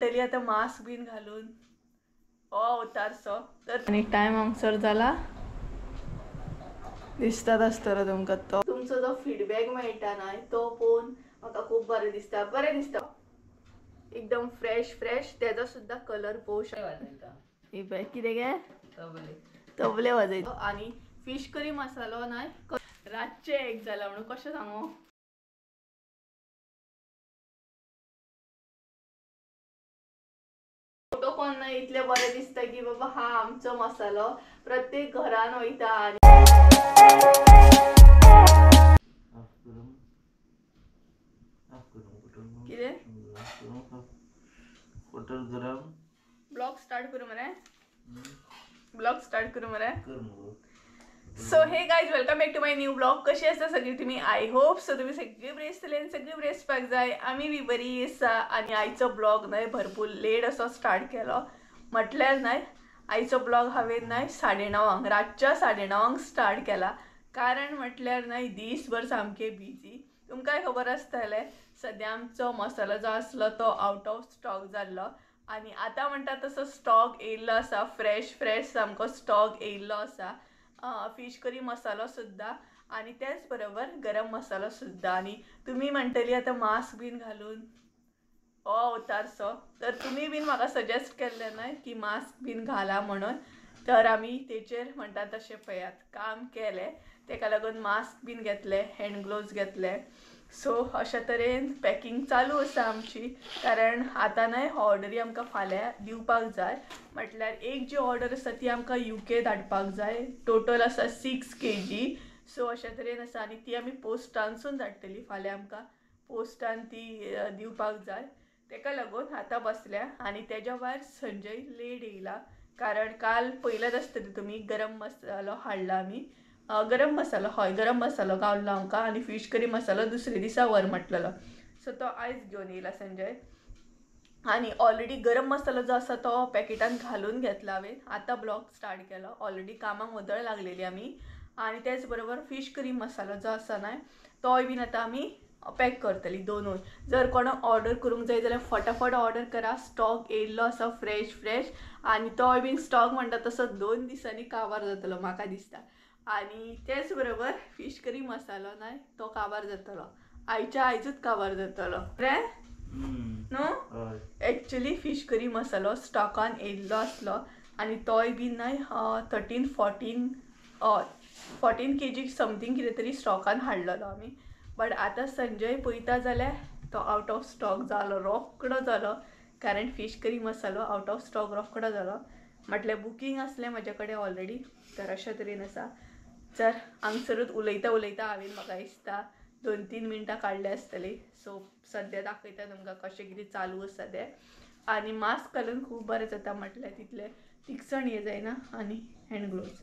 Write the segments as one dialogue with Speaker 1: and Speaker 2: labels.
Speaker 1: तरी आता mask bin घालून अवतारसो तर एक टाइम हांगसर जाला दिसतात आसतलो तुमकां तो तुमचो जो फीडबॅक मेळटा ना तो पळोवन म्हाका खूब बरें दिसता एकदम फ्रेश तेजो सुद्धा कलर पळोवंक शकता ही पळय कितें गे तबले वाजयता आनी फिश करी मसालो नाय रातचे एक जाला म्हणून कशें सांगू फोटो कोण ना इतले बरे दिसता की बाबा हा आमचो मसालो प्रत्येक घरान वयता आनी ब्लॉग स्टार्ट करू मरे so hey guys welcome back to my new blog कशी आसा सगळी तुम्ही आय होप सो तुम्ही सगळी बरी आसतली आनी सगळी बरी आसपाक जाय आमी बी बरी आसा आनी आयचो ब्लॉग न्हय भरपूर लेट असो स्टार्ट केलो म्हटल्यार न्हय आयचो ब्लॉग हांवें न्हय 9:30 रातच्या 9:30 स्टार्ट केला कारण म्हटल्यार न्हय दीसभर सामके बिजी तुमकांय खबर आसतलें सद्या आमचो मसालो जो आसलो तो आउट ऑफ स्टॉक जाल्लो आनी आतां म्हणटा तसो स्टॉक येयल्लो आसा फ्रेश सामको स्टॉक येयल्लो आसा फिश करी मसालो सुद्धा आणि त्याच बरोबर गरम मसालो सुद्धा आणि तुम्ही म्हणटली आता मास्क बीन घालून अवतारसो तर तुम्ही बीन म्हाका सजेस्ट केल्लें न्हय की मास्क बीन घाला म्हणून तर आमी तेचेर म्हणटा तशें पळयात काम केलें तेका लागून मास्क बीन घेतले हँड ग्लोव्स घेतले सो अशा तरेन पॅकिंग चालू आसा आमची कारण आतां न्हय ऑर्डरी आमकां फाल्यां दिवपाक जाय म्हटल्यार एक जी ऑर्डर आसा ती आमकां UK धाडपाक जाय टोटल आसा 6 kg सो अशा तरेन आसा आनी ती आमी पोस्टानसून धाडटली फाल्यां आमकां पोस्टान ती दिवपाक जाय तेका लागून आतां बसल्या आनी तेज्या भायर संजय लेट येयला कारण काल पयलेच आसतली तुमी गरम मसालो हाडला आमी गरम मसालो गावल्लो आमकां आनी फिश करी मसालो दुसरे दिसा व्हर म्हटलेलो सो तो आयज घेवन येयला संजय आनी ऑलरेडी गरम मसालो जो आसा तो पॅकेटान घालून घेतला हांवें आतां ब्लॉग स्टार्ट केलो ऑलरेडी कामाक वदळ लागलेली आमी आनी त्याच बरोबर फिश करी मसालो जो आसा न्हय तोय बीन आतां आमी पॅक करतली दोनूय जर कोणाक ऑर्डर करूंक जाय जाल्यार फटाफट ऑर्डर करा स्टॉक येयल्लो आसा फ्रेश आनी तोय बीन स्टॉक म्हणटा तसो 2 दिसांनी काबार जातलो म्हाका दिसता आनी त्याच बरोबर फिश करी मसालो न्हय तो काबार जातलो आयजूच काबार जातलो रे न्हू एक्चुअली फिश करी मसालो स्टॉकान येयल्लो आसलो आनी तोय बीन न्हय 14 kg समथींग कितें तरी स्टॉकान हाडलेलो आमी बट आतां संजय पळयता जाल्यार तो आउट ऑफ स्टॉक जालो रोकडो जालो कारण फिश करी मसालो आउट ऑफ स्टॉक रोकडो जालो म्हटल्यार बुकींग आसलें म्हाजे कडेन ऑलरेडी तर अशा तरेन आसा तर हांगसरूच उलयता हांवें म्हाका दिसता 2-3 मिनटां काडले आसतली सो सद्या दाखयता तुमकां कशें कितें चालू आसा तें आनी मास्क घालून खूब बरें जाता म्हटल्यार तितलें तिखसण हें जायना आनी हँड ग्लोव्स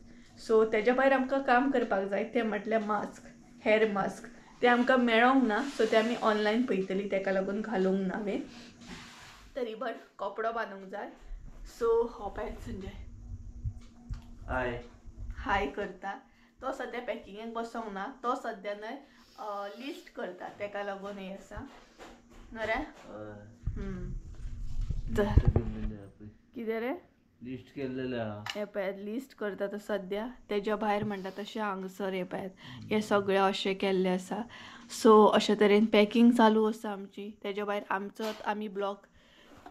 Speaker 1: सो तेज्या भायर आमकां काम करपाक जाय तें म्हटल्यार मास्क हेअर मास्क ते आमकां मेळोंक ना सो ते आमी ऑनलायन पळयतली तेका लागून घालूंक ना हांवें तरी बट कपडो बांदूंक जाय सो हो पळय संजय हाय करता तो सद्या पॅकिंगेक बसोंक ना तो सद्या न्हय लिस्ट करता तेका लागून हें आसा न्हू रे कितें रे
Speaker 2: लिस्ट केल्लेलें
Speaker 1: हे पळयात लिस्ट करता तो सद्या तेज्या भायर म्हणटा तशें हांगसर हे पळयात हे सगळें अशें केल्लें आसा सो अशे तरेन पॅकिंग चालू आसा आमची तेज्या भायर आमी ब्लॉग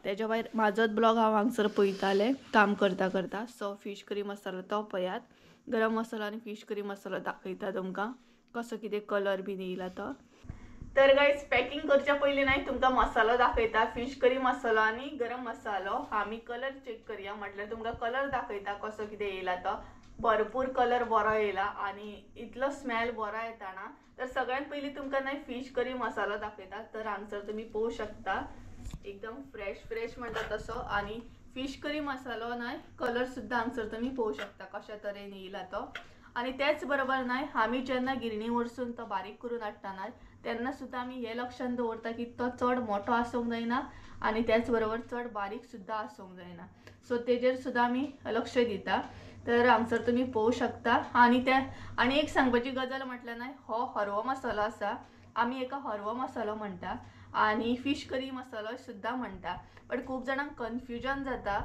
Speaker 1: तेज्या भायर म्हाजोच ब्लॉग हांव हांगसर पळयतालें काम करता सो फिश करी मसालो तो पळयात गरम मसालो आनी फिश करी मसालो दाखयता तुमकां कसो कितें कलर बीन येयला तो तर गाइज पॅकिंग करच्या पयलीं न्हय तुमकां मसालो दाखयता फिश करी मसालो आनी गरम मसालो आमी कलर चेक करया म्हटल्यार तुमकां कलर दाखयता कसो कितें येयला तो भरपूर कलर बरो येयला आनी इतलो स्मेल बरो येता ना तर सगळ्यात पयलीं तुमकां न्हय फिश करी मसालो दाखयता तर हांगसर तुमी पळोवंक शकता एकदम फ्रेश म्हणटा तसो आनी फिश करी मसालो न्हय कलर सुद्दां हांगसर तुमी पळोवंक शकता कशा तरेन येयला तो आनी त्याच बरोबर न्हय आमी जेन्ना गिरणी वरसून तो बारीक करून हाडटा तेन्ना सुद्दां आमी हें लक्षान दवरता की तो चड मोठो आसूंक जायना आनी त्याच बरोबर चड बारीक सुद्दां आसूंक जायना सो तेजेर सुद्दां आमी लक्ष दिता तर हांगसर तुमी पळोवंक शकता आनी एक सांगपाची गजाल म्हटल्यार न्हय हो हरवो मसालो आसा आमी एका हरवो मसालो म्हणटा आणि फिश करी मसालो सुद्धा म्हणटा. बट खूप जाणांक कन्फ्युजन जाता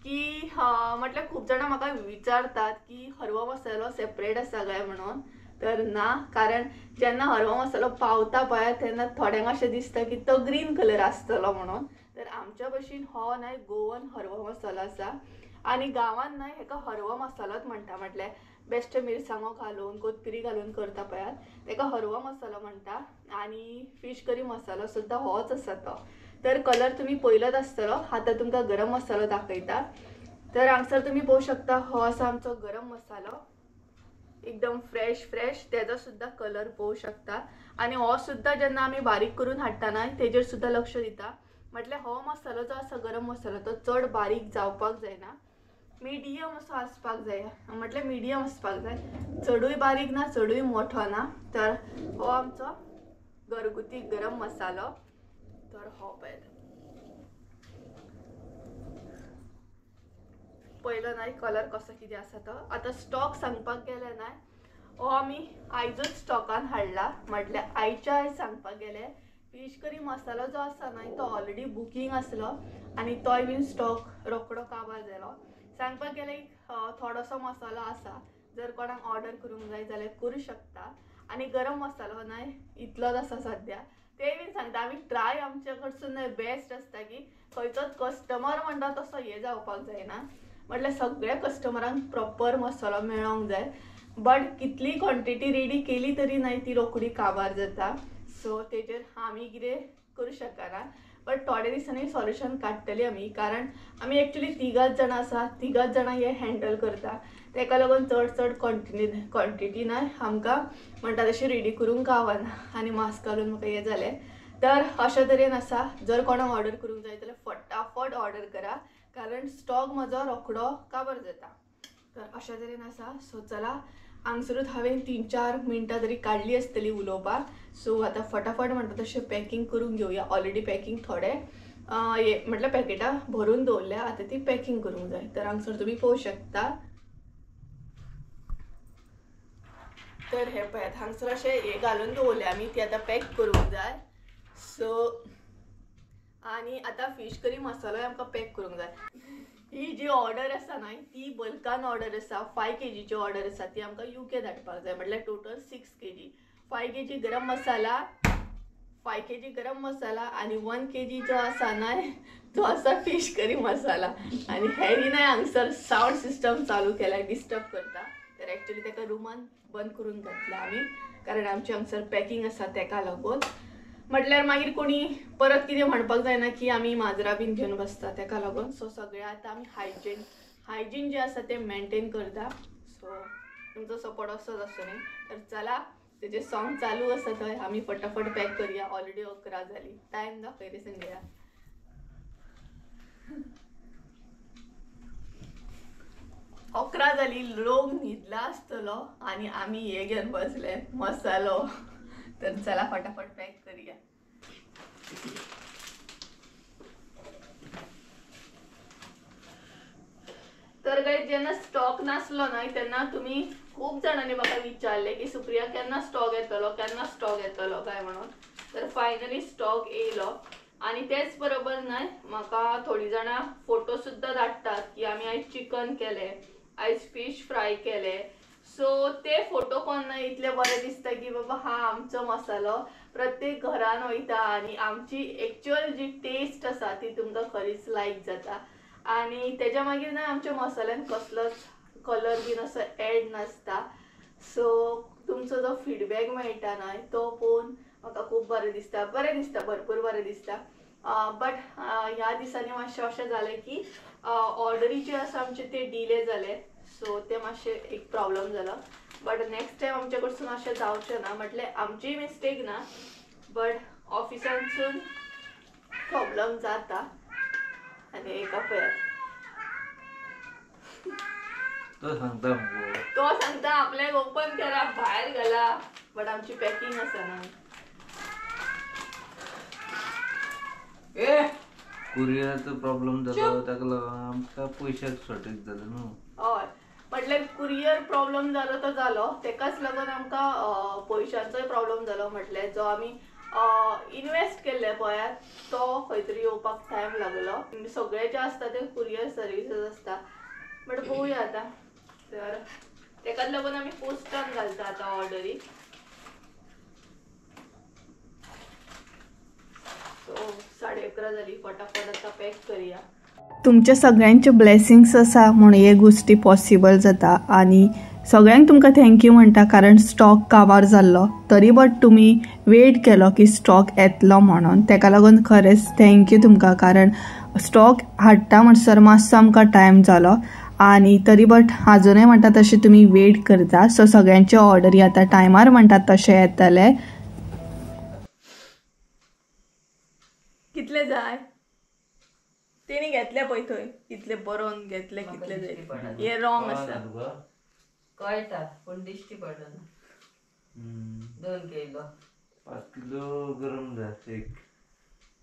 Speaker 1: की म्हटल्यार खूप जाणां म्हाका विचारतात की हरवो मसालो सेपरेट आसा काय म्हणून. तर ना, कारण जेन्ना हरवो मसालो पावता पळय तेन्ना थोड्यांक अशें दिसता की तो ग्रीन कलर आसतलो म्हणून. तर आमच्या भशेन हो न्हय गोवन हरवो मसालो आसा आणि गांवांत न्हय हेका हरवो मसालोच म्हणटा. म्हटल्यार बेश्टे मिरसांगो घालून कोथमिरी घालून करता पळयात तेका हरवो मसालो म्हणटा. आणि फिश करी मसालो सुद्धा होच आसा तो. तर कलर तुम्ही पळयलोच आसतलो. आतां तुमकां गरम मसालो दाखयता. तर हांगसर तुम्ही पळोवंक शकता हो आसा आमचो गरम मसालो, एकदम फ्रेश तेजो सुद्धा कलर पळोवंक शकता. आणि हो सुद्धा जेन्ना आमी बारीक करून हाडटा न्हय तेजेर सुद्धा लक्ष दिता. म्हटल्यार हो मसालो जो आसा गरम मसालो तो चड बारीक जावपाक जायना, मिडियम असो आसपाक जाय. म्हटल्यार मिडियम आसपाक जाय, चडूय बारीक ना चडूय मोठो ना. तर हो आमचो घरगुती गरम मसालो. तर हो पयलो न्हय कलर कसो कितें आसा तो. आतां स्टॉक सांगपाक गेले न्हय हो आमी आयजूच स्टॉकान हाडला. म्हटल्यार आयच्या आयज सांगपाक गेले फिश करी मसालो जो आसा न्हय तो ऑलरेडी बुकींग आसलो आणि तोय बीन स्टॉक रोखडो काबार जालो. सांगपाक गेले थोडोसो मसालो आसा, जर कोणाक ऑर्डर करूंक जाय जाल्यार करूं शकता. आणि गरम मसालो न्हय इतलोच आसा सद्या. ते बीन सांगता आमी ट्राय आमचे कडसून बेस्ट आसता की खंयचोच कस्टमर म्हणटा तसो हे जावपाक जायना. म्हटल्यार सगळ्या कस्टमरांक प्रॉपर मसालो मेळोंक जाय. बट कितली क्वॉन्टिटी रेडी केली तरी न्हय ती रोखडी काबार जाता. सो तेजेर आमी कितें करूं शकना. बट थोड्या दिसांनी सोल्युशन काडटली आमी, कारण आमी एक्चुअली तिगाच जाणां आसा, तिगाच जाणां हे हँडल करता. तेका लागून चड क्वॉन्टिटी न्हय आमकां म्हणटा तशी रेडी करूंक गावना. आनी मास्क घालून म्हाका हे जालें. तर अशा तरेन आसा. जर कोणाक ऑर्डर करूंक जाय जाल्यार फटाफट ऑर्डर करा, कारण स्टॉक म्हजो रोखडो काबार जाता. तर अशा तरेन आसा. सो चला, हांगसरूच हांवें 3-4 मिनटां तरी काडली आसतली उलोवपाक. सो आतां फटाफट म्हणटा तशें पॅकींग करून घेवया. ऑलरेडी पॅकींग थोडे म्हटल्यार पॅकेटां भरून दवरल्या, आतां ती पॅकींग करूंक जाय. तर हांगसर तुमी पळोवंक शकता. तर हे पळयात हांगसर अशें हे घालून दवरले आमी, ती आतां पॅक करूंक जाय. सो आणि आता फिश करी मसालो आमकां पॅक करूंक जाय. ही जी ऑर्डर आसा न्हय ती बल्कान ऑर्डर आसा. 5 kg ची ऑर्डर आसा ती आमकां UK धाडपाक जाय. म्हटल्यार टोटल 6 kg. 5 kg गरम मसाला, 5 kg गरम मसाला आणि 1 kg जो आसा न्हय तो आसा फिश करी मसाला. आणि हेरी न्हय हांगसर साऊंड सिस्टम चालू केला, डिस्टर्ब करता. तर एक्चुअली तेका रुमान बंद करून घातला आमी, कारण आमची हांगसर पॅकींग आसा तेका लागून. म्हटल्यार मागीर कोणी परत कितें म्हणपाक जायना की आमी माजरां बीन घेवन बसता तेका लागून. सो सगळें आतां आमी हायजीन जे आसा ते मेंटेन करता. सो तुमचो सपोर्ट असोच आसुनी. तर चला, तेजे सॉंग चालू आसा थंय, आमी फटाफट पॅक करूया. ऑलरेडी 11 जाली. टायम दाखय रे संजया. 11 जाली. लोक न्हिदला आसतलो आणि आमी हे घेवन बसले मसालो. तर चला फटाफट पॅक करूया. तर गाइस जेन्ना स्टॉक नासलो न्हय तेन्ना तुम्ही खूप जणांनी म्हाका विचारले की सुप्रिया केन्ना स्टॉक येतलो काय म्हणून. तर फायनली स्टॉक येयलो. आणि तेच बरोबर न्हय म्हाका थोडी जाणां फोटो सुद्धा धाडटात की आमी आयज चिकन केले, आयज फिश फ्राय केले. सो ते फोटो पळोवन इतले बरें दिसता की बाबा हा आमचो मसालो प्रत्येक घरान वयता आणि आमची एक्चुअल जी टेस्ट आसा ती तुमकां खरीच लायक जाता. आणि तेज्या मागीर ना आमच्या मसाल्यान कसलोच कलर बीन असो ऍड नासता. सो तुमचो जो फीडबॅक मेळटा न्हय तो पळोवन म्हाका खूब बरें दिसता, भरपूर बरें दिसता. बट ह्या दिसांनी मातशें अशें जालें की ऑर्डरी जे आसा आमचे ते डिले जाले. सो ते मातशें एक प्रॉब्लेम जालो. बट नेक्स्ट टायम आमचे कडसून अशें जावचें ना. म्हटल्यार आमची मिस्टेक ना, बट ऑफिसांसून प्रॉब्लेम जाता. आणि एका पळयात तो सांगता आपल्याक ओपन करा, भायर घाला. बट आमची पॅकिंग आसा ना.
Speaker 2: कुरियरचो प्रॉब्लेम जालो ताका लागून आमकां पयशांक शॉर्टेज जालें न्हू.
Speaker 1: हय, म्हटल्यार कुरियर प्रॉब्लेम जालो तो जालो, तेकाच लागून आमकां पयशांचोय प्रॉब्लेम जालो. म्हटल्यार जो आमी इन्वेस्ट केल्ले पळयात तो खंय तरी येवपाक टायम लागलो. सगळे जे आसता ते कुरियर सर्विसीस आसता बट पळोवया आतां. तर तेकाच लागून आमी पोस्टान घालता आतां ऑर्डरी. सो 11:30 जाली. फटाफट आतां पॅक करूया. तुमच्या सगळ्यांचे ब्लेसिंग्स आसा म्हणून हे गोष्टी पॉसिबल जाता आनी सगळ्यांक तुमकां थँक्यू म्हणटा कारण स्टॉक काबार जाल्लो तरी बट तुमी वेट केलो की स्टॉक येतलो म्हणून. तेका लागून खरेंच थँक्यू तुमकां कारण स्टॉक हाडटा म्हणसर मातसो आमकां टायम जालो आनी तरी बट आजुनूय म्हणटा तशें तुमी वेट करता. सो सगळ्यांचे ऑर्डरी आतां टायमार म्हणटात तशें येतले. कितले जाय तेणी घेतले पळय थंय कितले बरोवन घेतले कितले जाय. हे रॉंग आसा
Speaker 3: कळटा पण दिश्टी पडना. 2 किलो
Speaker 2: 5 किलो गरम जाय एक.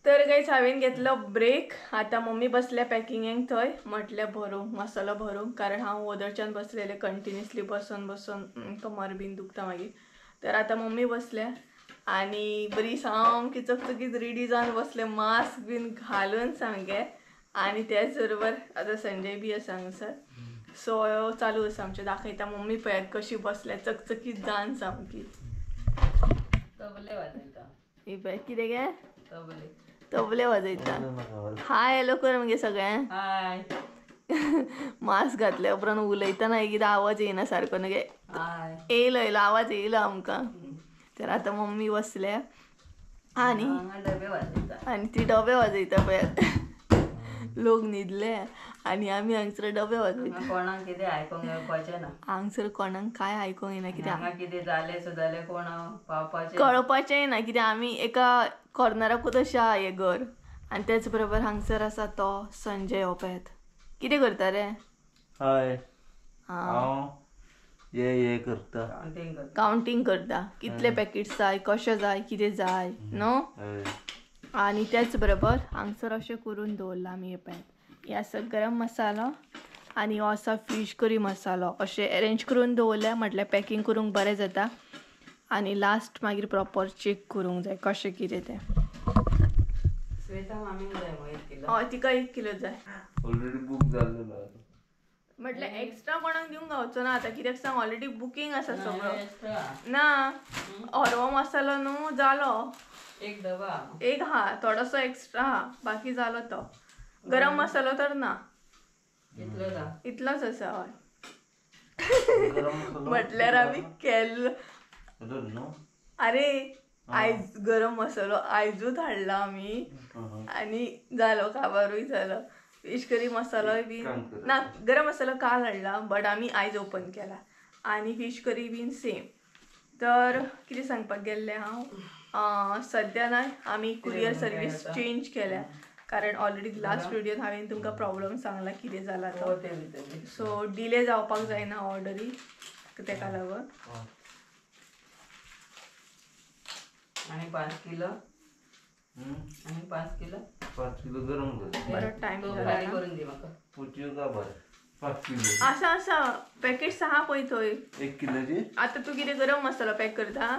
Speaker 1: तर गाईज हांवें घेतलो ब्रेक. आतां मम्मी बसल्या पॅकिंगेक थंय म्हटलें भरूंक मसालो भरूंक कारण हांव ओदरच्यान बसलेलें कंटिन्युअसली बसून बसून कमर बीन दुखता मागीर. तर आतां मम्मी बसल्या आनी बरी सामकी चकचकीत रेडी जावन बसले मास्क बीन घालून सामकें. आनी त्याच बरोबर आतां संजय बी आसा हांगासर. सो चालू आसा आमचें. दाखयता मम्मी पळयात कशी बसल्या चकचकीत जावन सामकी.
Speaker 3: तबले वाजयता.
Speaker 1: ही पळय कितें गे
Speaker 3: तबले
Speaker 1: तबले वाजयता. हाय हॅलो कर मगे सगळ्यांक.
Speaker 3: हाय
Speaker 1: मास्क घातल्या उपरांत उलयतना एकदां आवाज येयना सारको न्हू गे.
Speaker 3: हाय
Speaker 1: येयलो येयलो आवाज येयलो आमकां. तर आतां मम्मी बसल्या आनी
Speaker 3: डबे वाजयता.
Speaker 1: आनी ती डबे वाजयता पळयात. लोक न्हिदले आनी आमी हांगसर डबे वाजयता.
Speaker 3: कोणाक कितें आयकोंक येवपाचें ना.
Speaker 1: हांगसर कोणाक काय आयकोंक येना कित्याक
Speaker 3: हांगा कितें जालें सुद्दां कोणाक पावपाचें
Speaker 1: कळपाचेंय ना कित्याक आमी एका कॉर्नराकूच अशें आहा हें घर आनी तेच बरोबर हांगसर आसा तो संजय हो पळयात. कितें करता रे.
Speaker 2: हाय हांव हे करता
Speaker 1: कावंटींग करता कितले पॅकेट्स जाय कशें जाय कितें जाय न्हू. आनी त्याच बरोबर हांगसर अशें करून दवरला आमी हे पळयात. हे आसा गरम मसालो आनी हो आसा फीश करी मसालो. अशें अरेंज करून दवरल्या म्हटल्यार पॅकींग करूंक बरें जाता आनी लास्ट मागीर प्रॉपर चेक करूंक जाय कशें कितें तें.
Speaker 3: श्वेता मामीक जाय 1 किलो.
Speaker 1: हय तिका 1 किलो जाय.
Speaker 2: ऑलरेडी बूक जाल्लो
Speaker 1: म्हटल्यार एक्स्ट्रा कोणाक दिवंक गावचो ना आतां कित्याक सांग ऑलरेडी बुकींग आसा सगळो.
Speaker 3: एक्स्ट्रा
Speaker 1: ना हरवो मसालो न्हू जालो.
Speaker 3: एक डबा
Speaker 1: एक हा थोडोसो एक्स्ट्रा हा बाकी जालो तो. गरम मसालो तर ना
Speaker 3: कितलो जा
Speaker 1: इतलोच आसा. हय
Speaker 2: गरम मसालो
Speaker 1: म्हटल्यार आमी केल्लो. अरे आयज गरम मसालो आयजूच हाडला आमी आनी जालो काबारूय जालो. फिश करी मसालोय बीन ना गरम मसालो काल हाडला बट आमी आयज ओपन केला आनी फिश करी बीन सेम. तर कितें सांगपाक गेल्लें हांव सद्या ना आमी कुरियर सर्वीस चेंज केल्या कारण ऑलरेडी लास्ट व्हिडियोन हांवें तुमकां प्रॉब्लम सांगला कितें जाला तो. सो डिले जावपाक जायना ऑर्डरी तेका लागून.
Speaker 3: आणि 5 किलो आणि 5 किलो
Speaker 2: 5 किलो गरम कर.
Speaker 1: बरो टायम
Speaker 3: फ्राय
Speaker 1: जाला
Speaker 3: करून दी म्हाका.
Speaker 2: पुटयो का बरं 5 किलो
Speaker 1: आसा आसा पॅकेट्स आहा पळय थंय.
Speaker 2: 1 किलोची.
Speaker 1: आता तू कितें गरम मसालो पॅक करता.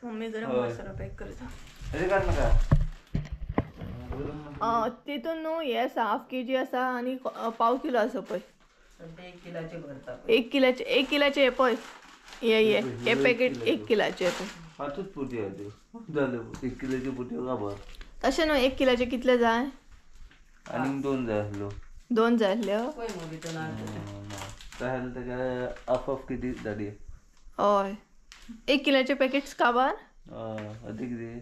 Speaker 1: मम्मी गरम मसालो पॅक करता.
Speaker 2: अरे काढ नका.
Speaker 1: तितून न्हू हे आसा 1/2 kg आसा आनी 1/2 किलो आसा पळय.
Speaker 3: 1 किलोचे भरता.
Speaker 1: 1 किलाचे हे पळय. हे पॅकेट 1 किलाचे पळय.
Speaker 2: 5च पुटी आहे झाले 1 किलोची पुटी का बरं.
Speaker 1: तशें न्हू 1 किलाचे कितले जाय.
Speaker 2: आणि 2 जाय आसलो.
Speaker 1: 2 जाय आसले.
Speaker 3: पळय मग भितर
Speaker 2: जाय तेका हाफ किती जाडी.
Speaker 1: हय 1 किलाचे पॅकेट्स काबार.
Speaker 2: अधिक दे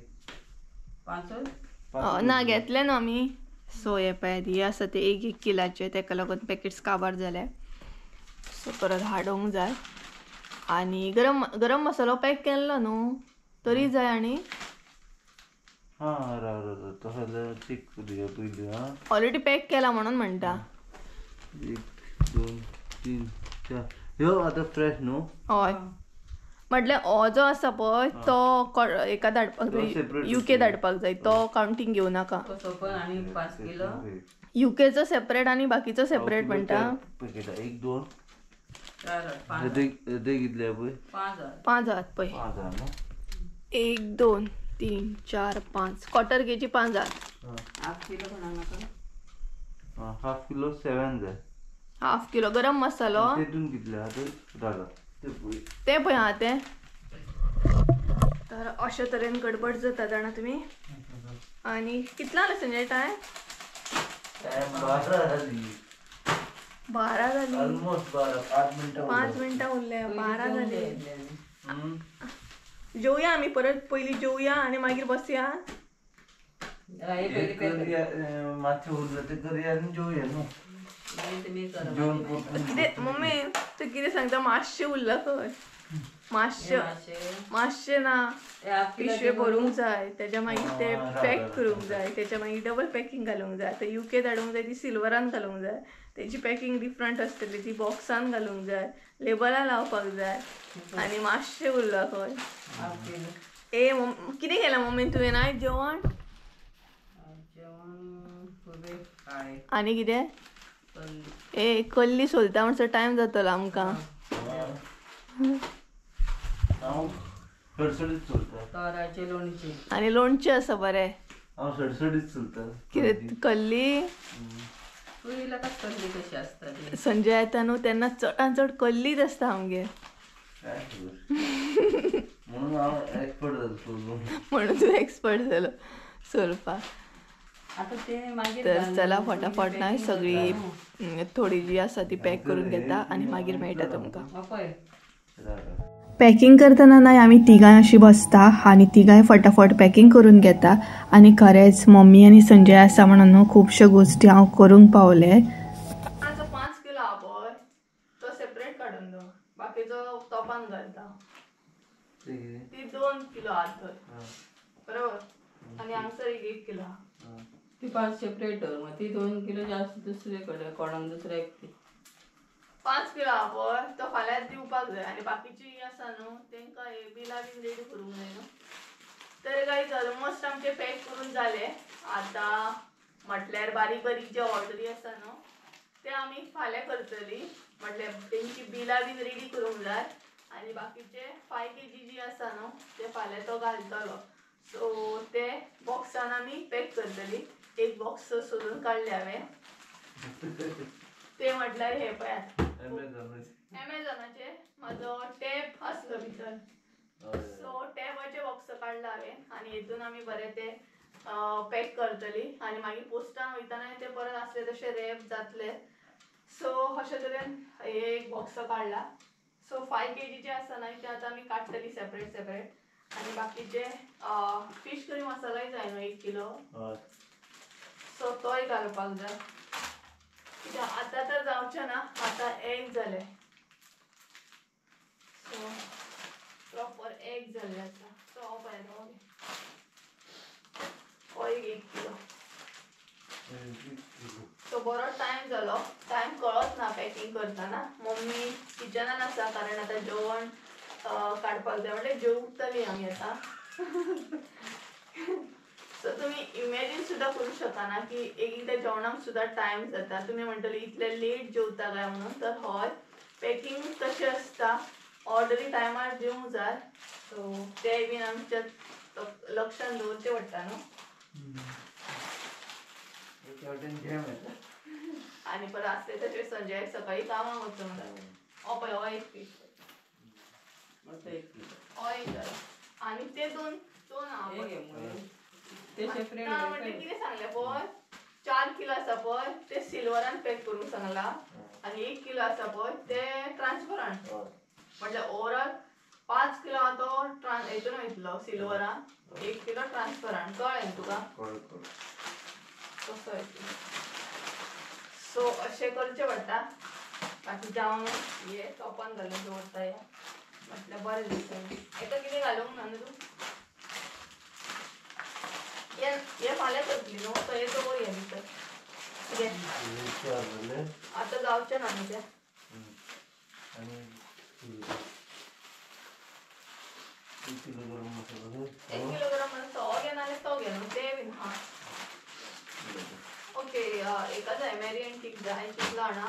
Speaker 3: 5
Speaker 1: ना घेतले न्हू आमी. सो हे पळयात हे आसा ते 1 किलाचे तेका लागून पॅकेट्स काबार जाले. सो परत हाडूंक जाय आनी गरम मसालो पॅक केल्लो न्हू तरी जाय आनी.
Speaker 2: राव तो चेक करूया पयलीं.
Speaker 1: ऑलरेडी पॅक केला म्हणून म्हणटा.
Speaker 2: 1 2 3 4 ह्यो आतां फ्रेश न्हू.
Speaker 1: हय म्हटल्यार हो जो आसा पळय तो एका धाडपाक जाय UK धाडपाक जाय तो कावंटींग घेवं नाका.
Speaker 3: आणि 5 किलो
Speaker 1: UKचो सेपरेट आनी बाकीचो सेपरेट म्हणटा.
Speaker 2: 1 2
Speaker 3: 4
Speaker 2: कितले पळय
Speaker 3: 5
Speaker 1: 5 आहात पळय.
Speaker 2: 5 न्हू.
Speaker 1: 1 2 3 4 5 क्वार्टर केजी 5 जाय.
Speaker 3: हाफ किलो कोणाक नाका
Speaker 2: हाफ किलो 7 जाय.
Speaker 1: हाफ किलो गरम मसालो
Speaker 2: तेतून कितले आहा ते रागा ते पळय.
Speaker 1: ते पळय हा ते. तर अशा तरेन गडबड जाता जाणा तुम्ही. आणि कितला आला संजय टायम?
Speaker 2: 12 जाली.
Speaker 1: 12 जाली.
Speaker 2: ऑलमोस्ट 12. 5 मिनिटं
Speaker 1: 5 मिनिटं उरले. 12 जाली.
Speaker 2: हम्म.
Speaker 1: जेवया आम्ही परत. पहिली जेवया आणि मागीर बसया.
Speaker 2: एक करूया, माथे उरलं ते करूया आणि जेवूया न्हू. जेवण करून
Speaker 1: कितें मम्मी तू कितें सांगता? मातशें उरला खंय. मातशें ना पिशवे भरूंक जाय. तेच्या मागीर ते पॅक करूंक जाय. तेच्या मागीर डबल पॅकिंग घालूंक जाय. आतां UK धाडूंक जाय ती सिल्वरान घालूंक जाय. तेची पॅकिंग डिफरंट आसतली ती बॉक्सान घालूंक जाय. लेबलां लावपाक जाय. आनी मातशें उरला खंय. कितें केलां मम्मी तुवें आयज जेवण? आनी कितें? कल्ली सोलता म्हणसर टायम जातलो आमकां.
Speaker 2: हांव सडसडीत चलता.
Speaker 3: तोराचें लोणचें
Speaker 1: आनी लोणचें आसा बरें.
Speaker 2: हांव सडसडीत चलता.
Speaker 1: कितें कल्ली?
Speaker 3: पयलीं कल्ली कशी आसता ती.
Speaker 1: संजय येता न्हू तेन्ना चडांत चड कल्लीच आसता आमगे.
Speaker 2: काय खबर. म्हणून हांव एक्सपर्ट जालो सोलून.
Speaker 1: म्हणून तूं एक्सपर्ट जालो सोलपाक.
Speaker 3: आता ते मागीर
Speaker 1: तर चला फटाफट ना सगळी थोडी जी आसा ती पॅक करून घेता आणि मागीर मेळटा तुमकां. पॅकिंग करतना ना आमी तिगांय अशी बसता आणि तिगांय फटाफट पॅकिंग करून घेता. आणि खरेंच मम्मी आणि संजय आसा म्हणून न्हू खुबश्यो गोश्टी हांव करूंक पावले. 5 किलो हा पळय तो सेपरेट काडून दवर. बाकीचो तोपान घालता. ती 2 किलो हा थंय बरोबर. आणि हांगसर 1 किलो हा.
Speaker 3: ती 5 सेपरेट दवर. मग ती 2 किलो जास्त दुसरे कडेन कोणाक दुसऱ्याक ती
Speaker 1: 5 किलो हा पळय तो फाल्यां दिवपाक जाय. आनी बाकीची आसा न्हू तेंकां बिलां बीन रेडी करूंक जाय न्हू. तर गायज ऑलमोस्ट आमचे पॅक करून जाले. आतां म्हटल्यार बारीक बारीक जे ऑर्डरी आसा न्हू ते आमी फाल्यां करतली. म्हटल्यार तेंची बिलां बीन रेडी करूंक जाय. आनी बाकीचे 5 kg जी आसा न्हू ते फाल्यां तो घालतलो. सो ते बॉक्सान आमी पॅक करतली. एक बॉक्स सोदून काडले हांवें. ते म्हटल्यार हे पळयात एमेझॉनाचे म्हाजो टॅप आसलो भितर. सो टॅपाचे बॉक्स काडला हांवें आनी हेतून आमी बरें ते पॅक करतली. आनी मागीर पोस्टान वयताना ते परत आसले तशे रॅप जातले. सो अशे तरेन हे एक बॉक्स काडला. सो 5 kg जे आसा न्हय ते आतां आमी काडटली सेपरेट सेपरेट. आनी बाकीचे फिश करी मसालाय जाय न्हू 1 किलो. सो तोय घालपाक जाय. कित्याक आतां तर जावचें ना. आतां एग जाले. सो प्रॉपर एग जाल्ले आसा. सो हो पळय हो हो 1 किलो. सो बरो टायम जालो. टायम कळत ना पॅकिंग करतना. मम्मी किचनान आसा कारण आतां जेवण काडपाक जाय म्हणल्यार जेवतली आमी आतां. सो तुमी इमॅजीन सुद्दां करूंक शकना की एकएकदां जेवणाक सुद्दां टायम जाता. तुमी म्हणटली इतले लेट जेवता काय म्हणून. तर हय पॅकिंग तशें आसता. ऑर्डरी टायमार दिवंक जाय. सो तेय बीन आमच्या लक्षान दवरचें पडटा न्हू. आनी परत आसले तशें संजयाक सकाळी कामाक वचूंक जाय. हो पळय हो 1 पीस. हो 1 जालो. आनी ते 2 हा
Speaker 3: ते सेपरेट
Speaker 1: म्हणजे कितें सांगलें पळय 4 किलो आसा पळय ते सिल्वरान पॅक करूंक सांगला. आनी 1 किलो आसा पळय ते ट्रान्सपरंट. म्हटल्यार ओवरऑल 5 किलो हा तो हेतून वयतलो सिल्वरान. 1 किलो ट्रान्सपरंट. कळ्ळें न्ही तुका? कसो येतलो. सो अशें करचें पडटा. बाकीचें हांव हे तोपान घालून दवरता ह्या. म्हटल्यार बरें दिसता. हेका कितें घालूंक ना न्हू तूं. हे फाल्यां करतली न्हू. तो हे दवर हे भितर. कितें आतां जावचें ना न्हू तें. 1 किलो गरम मसालो हो घे नाल्यार तो घे न्हू. ते बीन हा. ओके एका जाय मॅरिएंटीक जाय. कितलो आणा?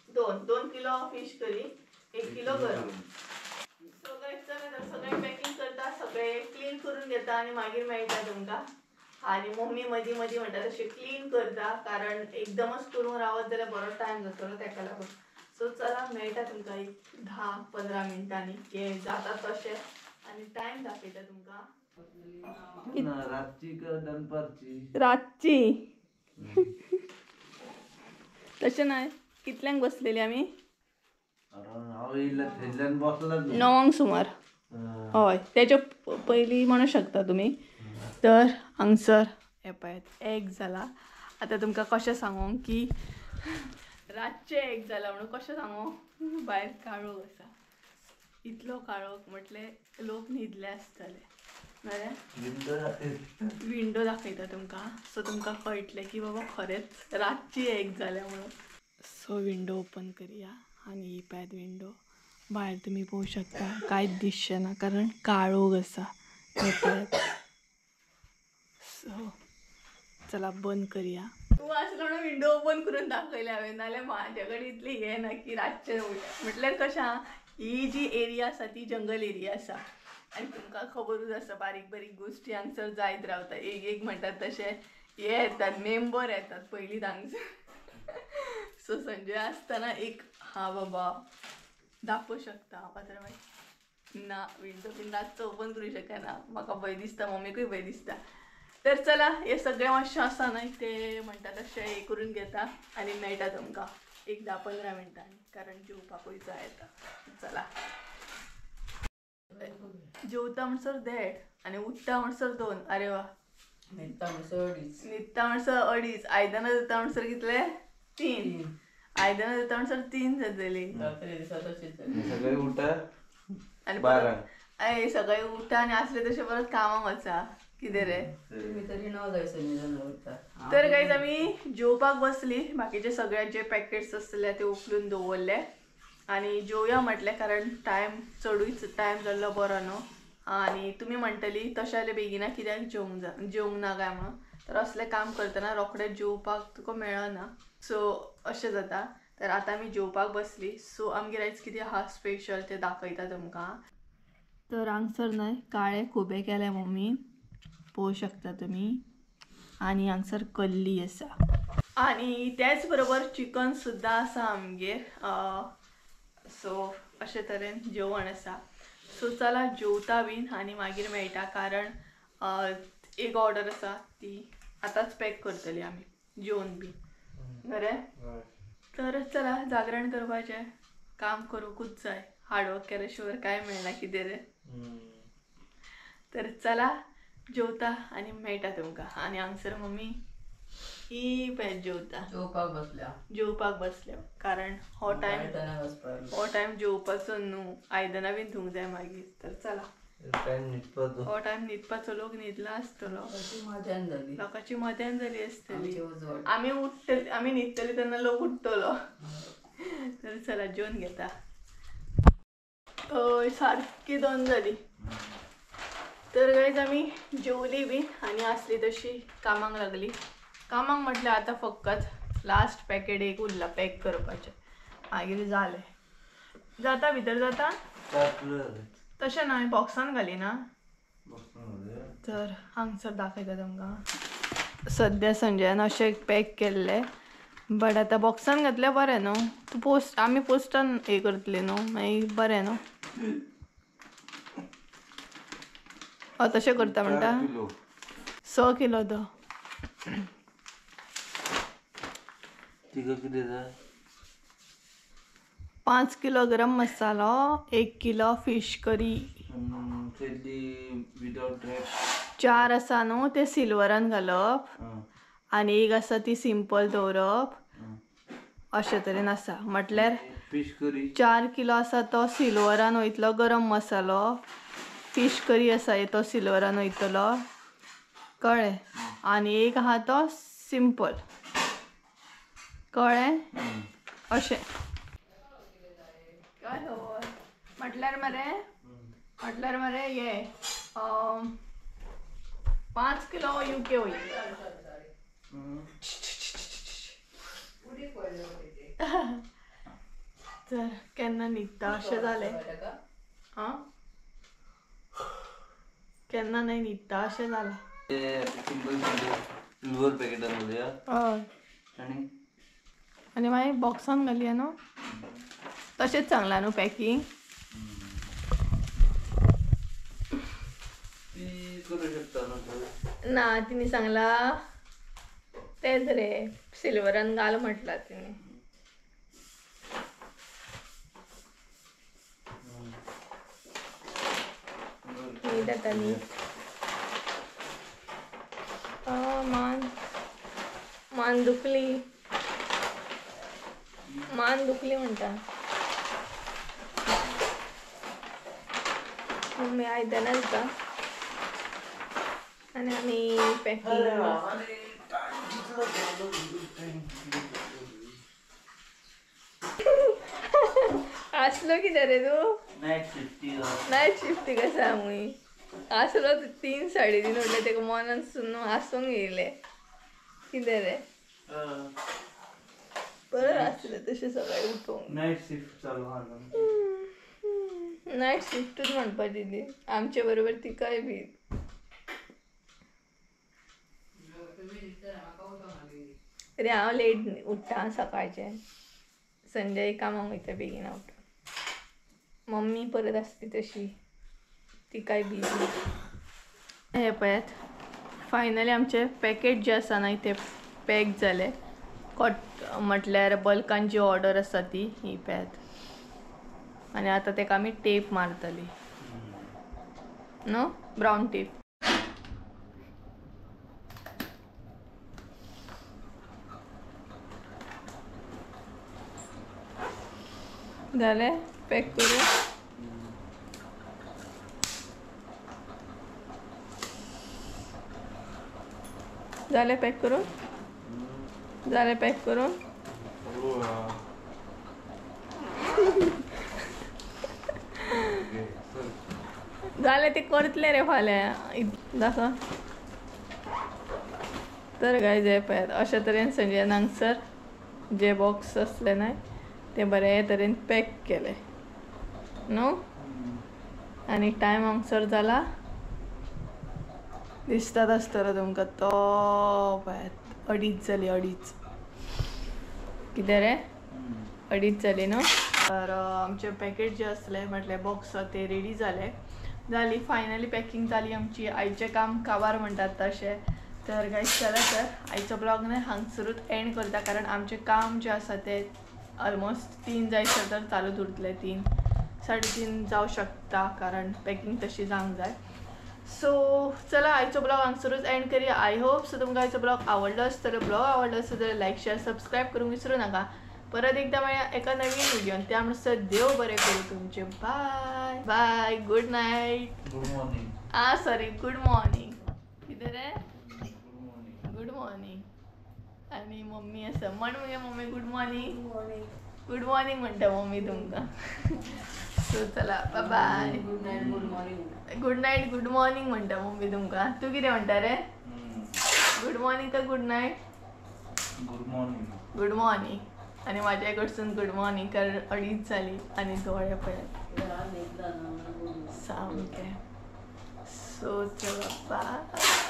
Speaker 1: 2 किलो फिश करी 1 किलो गरम. सो गायज चला तर सगळें पॅकिंग करता. सगळे क्लीन करून घेता आणि मागीर मेळटा तुमकां. आणि मम्मी मदीं मदीं म्हणटा तशें क्लीन करता, कारण एकदमच करून रावत जाल्यार बरो टायम जातलो ताका लागून. सो चला मेळटा तुमकां एक 10-15 मिनटांनी हे जाता तशें आणि टायम दाखयता तुमकां.
Speaker 2: रातची का दनपारची?
Speaker 1: रातची. तशें नाही. कितल्यांक बसलेली आमी?
Speaker 2: हांव येयला थंयच्यान बसला
Speaker 1: 9 सुमार. हय तेच्या पयलीं म्हणू शकता तुमी. तर हांगसर हे पळयात 1 जाला. आतां तुमकां कशें सांगू की रातचे 1 जाला म्हणून कशें सांगू. भायर काळोख आसा. इतलो काळोख म्हटले लोक न्हिदले आसतले. विंडो दाखयता तुमकां. सो तुमकां कळटलें की बाबा खरेंच रातची 1 जाल्या म्हणून. सो विंडो ओपन करूया आणि ही पळयात विंडो. भायर तुमी पळोवंक शकता कांयच दिसचें ना कारण काळोख आसा. हे पळयात. सो चला बंद करूया. तू आसलो म्हणून विंडो ओपन करून दाखयले हांवें, नाल्यार म्हाजे कडेन इतली हे ना की रातचें म्हटल्यार कशें आहा, ही जी एरिया आसा ती जंगल एरिया आसा आनी तुमकां खबरूच आसा बारीक बारीक गोश्टी हांगसर जायत रावता. एक म्हणटात तशें हे येतात मेंबर येतात पयलींच हांगसर. सो संजय आसतना एक हा बाबा दाखोवं शकता. अदरवायज ना विंडो बीन रातचो ओपन करूं शकना. म्हाका भंय दिसता, मम्मीकूय भंय दिसता. तर चला हे सगळें मातशें आसा न्हय ते म्हणटा तशें हे करून घेता आनी मेळटा तुमकां एक 10-15 मिनटांनी, कारण जेवपाकूय जाय आतां. चला जेवता म्हणसर 1:30 आनी उठता म्हणसर 2. अरे वा.
Speaker 3: न्हिदता म्हणसर 2:30.
Speaker 1: न्हिदता म्हणसर 2:30. आयदनां धुता म्हणसर कितले? 3. आयदनां धुता म्हणसर 3 जातली.
Speaker 3: रात्री दिसा तशीच जाली.
Speaker 2: सगळे उठा
Speaker 1: आनी
Speaker 2: 12.
Speaker 1: सगळे उठा आनी आसले तशें परत कामाक वचा. कितें रे
Speaker 3: तुम्ही तरी 9 जायसर निदान उठता.
Speaker 1: तर गायज आमी जेवपाक बसली. बाकीचे सगळ्यांचे पॅकेट्स आसले ते उखलून दवरले आनी जेवया म्हटलें, कारण टायम चडूच टायम जाल्लो बरो न्हू. आनी तुमी म्हणटली तशें जाल्यार बेगिना कित्याक जेवंक ना काय म्हणून. तर असलें काम करतना रोखडें जेवपाक तुका मेळना. सो अशें जाता. तर आतां आमी जेवपाक बसली. सो आमगेर आयज कितें आहा स्पेशल तें दाखयता तुमकां. तर हांगसर न्हय काळे खुबे केले मम्मीन, पळोवंक शकता तुमी. आनी हांगसर कल्ली आसा आनी त्याच बरोबर चिकन सुद्दां आसा आमगेर. सो अशे तरेन जेवण आसा. सो चला जेवता बीन आनी मागीर मेळटा, कारण एक ऑर्डर आसा ती आतांच पॅक करतली आमी जेवण बीन. बरें. तर चला जागरण करपाचें, काम करूंकूच जाय. हार्डवर्क केल्या शिवाय कांय मेळना कितें रे. तर चला जेवता आनी मेळटा तुमकां. आनी हांगसर मम्मी ही पळय जेवपाक बसल्या कारण हो टायम जेवपाचो न्हू. आयदनां बीन धुवंक जाय मागीर. तर चला हो टायम न्हिदपाचो. लोक न्हिदला आसतलो, लोकांची मध्यान जाली आसतली. आमी न्हिदतली तेन्ना लोक उठतलो. तर चला जेवन घेता. सारकी 2 जाली. तर गायज आमी जेवली बी आनी आसली तशी कामाक लागली. कामाक म्हटल्यार आतां फकत लास्ट पॅकेट एक उरला पॅक करपाचें, मागीर जालें. जाता भितर जाता तशें न्हय बॉक्सान घालिना. तर हांगसर दाखयता तुमकां. सद्या संजयान अशें पॅक केल्ले, बट आतां बॉक्सान घातल्यार बरें न्हू. आमी पोस्टान हे करतली न्हू, मागीर बरें न्हू. तशें करता म्हणटा 6 किलो तो.
Speaker 2: तिका कितें जाय?
Speaker 1: 5 किलो गरम मसालो, 1 किलो फिश करी. 4 आसा न्हू ते सिल्वरान घालप आनी 1 आसा ती सिंपल दवरप. अशे तरेन आसा. म्हटल्यार
Speaker 2: फिश करी
Speaker 1: 4 किलो आसा तो सिल्वरान वयतलो गरम मसालो. फिश करी आसा तो सिल्वरान वयतलो, कळ्ळें. आनी 1 आहा तो सिंपल, कळ्ळें. अशें म्हटल्यार मरे हे 5 किलो UK वयतलो. तर केन्ना न्हिदता अशें जालें. केन्ना नाही न्हिदता अशें जालां.
Speaker 2: ते सिंपल सिल्वर पॅकेटांमध्ये
Speaker 1: हय
Speaker 2: आणि
Speaker 1: आनी मागीर बॉक्सान घालया न्हू तशेंच सांगलां न्हू पॅकींग.
Speaker 2: ती करू शकता ना
Speaker 1: ना तिने सांगला तेच रे सिल्वरान घाल म्हटला तिने. न्हीद आता न्ही मान दुखली म्हणटा. मम्मी आयदनां दिता आनी आमी पॅकिंग. आसलो कितें रे तूं नायट शिफ्टी कसा आमी आसलो 3 3:30 म्हटल्यार तेका मनान सुन्न आसूंक येयले कितें रे. बरं आसलें तशें सकाळी उठूंक.
Speaker 2: नाईट शिफ्ट चालू हा
Speaker 1: नायट शिफ्टूच म्हणपाची ती आमचे बरोबर तिकाय बी. तरी हांव लेट उठ्ठा सकाळचें. संजय कामाक वयता बेगीन उठून. मम्मी परत आसती तशी तिकाय बी. हे पळयात फायनली आमचे पॅकेट जे आसा न्हय ते पॅक जाले. म्हटल्यार बल्कान जी ऑर्डर आसा ती ही पळयात. आनी आतां तेका आमी टेप मारतली न्हू ब्रावन टेप. जालें पॅक करून. जालें पॅक करून. जालें पॅक करून. जालें ते करतले रे फाल्यां दाखव. तर गायज हे पळयात अशा तरेन संजयान हांगसर जे बॉक्स आसले न्हय ते बरे तरेन पॅक केले न्हू. आनी टायम हांगसर जाला दिसतात आसतलो तुमकां तो पळयात 2:30 जाली 2:30. कितें रे 2:30 जाली न्हू. तर आमचे पॅकेट जे असले म्हटल्यार बॉक्स ते रेडी जाली फायनली पॅकिंग जाली आमची. आयचें काम काबार म्हणटात तशें. तर गायज चला तर आयचो ब्लॉग न्हय हांगसरूच एंड करता कारण आमचें काम जें आसा तें ऑलमोस्ट 3 जायसर तर चालूच उरतलें. 3 3:30 जावं शकता कारण पॅकिंग तशी जावंक जाय. सो चला आयचो ब्लॉग हांगसरूच एंड करूया. आय होप सो तुमकां आयचो ब्लॉग आवडलो आसतलो. ब्लॉग आवडलो आसत जाल्यार लायक शेअर सबस्क्राईब करूंक विसरू नाका. परत एकदा मेळया एका नवीन व्हिडिओन. त्या म्हणसर देव बरें करूं तुमचे. Bye bye good night.
Speaker 2: Good morning.
Speaker 1: Sorry good morning. कितें रे गुड मॉर्निंग. आनी मम्मी आसा म्हण मगे mummy good morning. Good morning म्हणटा मम्मी तुमकां. सो चला bye bye.
Speaker 3: Good night good morning.
Speaker 1: Good night good morning म्हणटा मम्मी तुमकां. तू कितें म्हणटा रे गुड मॉर्निंग का good night.
Speaker 2: Good morning.
Speaker 1: Good morning. आनी म्हाजे कडसून गुड मॉर्निंग कारण 2:30 जाली आनी दोळे पळयात सामकें. सो चला बाय.